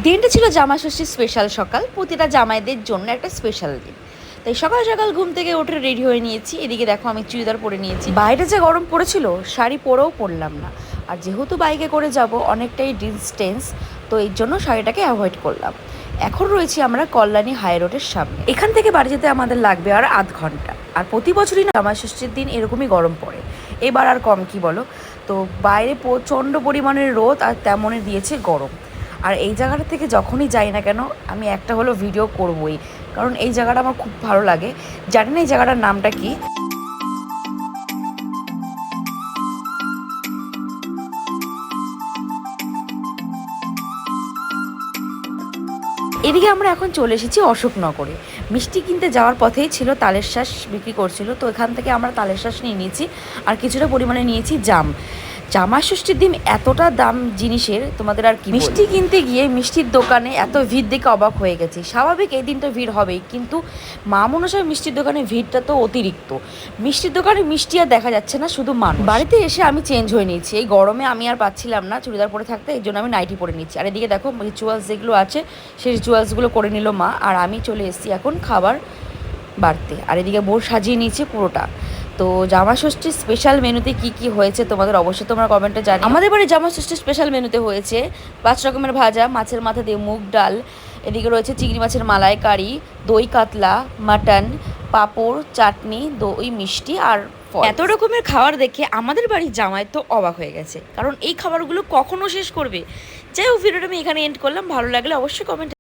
দিনটা ছিল জামা ষষ্ঠীর স্পেশাল সকাল, প্রতিটা জামাইদের জন্য একটা স্পেশাল দিন। তাই সকাল সকাল ঘুম থেকে উঠে রেডি হয়ে নিয়েছি। এদিকে দেখো আমি চুড়িদার পরে নিয়েছি। বাইরে যে গরম পড়েছিল শাড়ি পরেও পরলাম না, আর যেহেতু বাইকে করে যাব অনেকটাই ডিস্টেন্স, তো এই জন্য শাড়িটাকে অ্যাভয়েড করলাম। এখন রয়েছি আমরা কল্যাণী হাই রোডের সামনে। এখান থেকে বাড়ি যেতে আমাদের লাগবে আর আধ ঘন্টা। আর প্রতি বছরই না জামাই ষষ্ঠীর দিন এরকমই গরম পড়ে, এবার আর কম কি বলো। তো বাইরে প্রচণ্ড পরিমাণের রোদ আর তেমনই দিয়েছে গরম। আর এই জায়গাটা থেকে যখনই যাই না কেন আমি একটা হলো ভিডিও করবই, কারণ এই জায়গাটা আমার খুব ভালো লাগে। জানি না এই জায়গাটার নামটা কি। এদিকে আমরা এখন চলে এসেছি অশোকনগরে। মিষ্টি কিনতে যাওয়ার পথেই ছিল তালের শ্বাস বিক্রি করছিল, তো এখান থেকে আমরা তালের শ্বাস নিয়ে নিয়েছি আর কিছুটা পরিমাণে নিয়েছি জাম। জামা ষষ্ঠীর দিন এতটা দাম জিনিসের তোমাদের আর কি। মিষ্টি কিনতে গিয়ে মিষ্টির দোকানে এত ভিড় দেখে অবাক হয়ে গেছি। স্বাভাবিক এই দিনটা ভিড় হবেই, কিন্তু মা মনসার মিষ্টির দোকানে ভিড়টা তো অতিরিক্ত। মিষ্টির দোকানে মিষ্টি আর দেখা যাচ্ছে না, শুধু মানুষ। বাড়িতে এসে আমি চেঞ্জ হয়ে নিয়েছি, এই গরমে আমি আর পাচ্ছিলাম না চুড়িদার পরে থাকতে, এই জন্য আমি নাইটি পরে নিচ্ছি। আর এদিকে দেখো রিচুয়ালস যেগুলো আছে সেই রিচুয়ালসগুলো করে নিল মা, আর আমি চলে এসেছি এখন খাবার বাড়তে। আর এদিকে বোর সাজিয়ে নিয়েছে পুরোটা। তো জামা ষষ্ঠীর স্পেশাল মেনুতে কি কি হয়েছে তোমাদের অবশ্যই তোমরা কমেন্টে জানিও। আমাদের বাড়ি জামা ষষ্ঠীর স্পেশাল মেনুতে হয়েছে 5 রকমের ভাজা, মাছের মাথা দিয়ে মুগ ডাল, এদিকে রয়েছে চিংড়ি মাছের মালাইকারি, দই কাতলা, মাটন, পাঁপড়, চাটনি, দই, মিষ্টি আর ফল। এত রকমের খাবার দেখে আমাদের বাড়ির জামাই তো অবাক হয়ে গেছে, কারণ এই খাবারগুলো কখনো শেষ করবে। যাই হোক, ভিডিওটা আমি এখানে এন্ড করলাম। ভালো লাগলে অবশ্যই কমেন্ট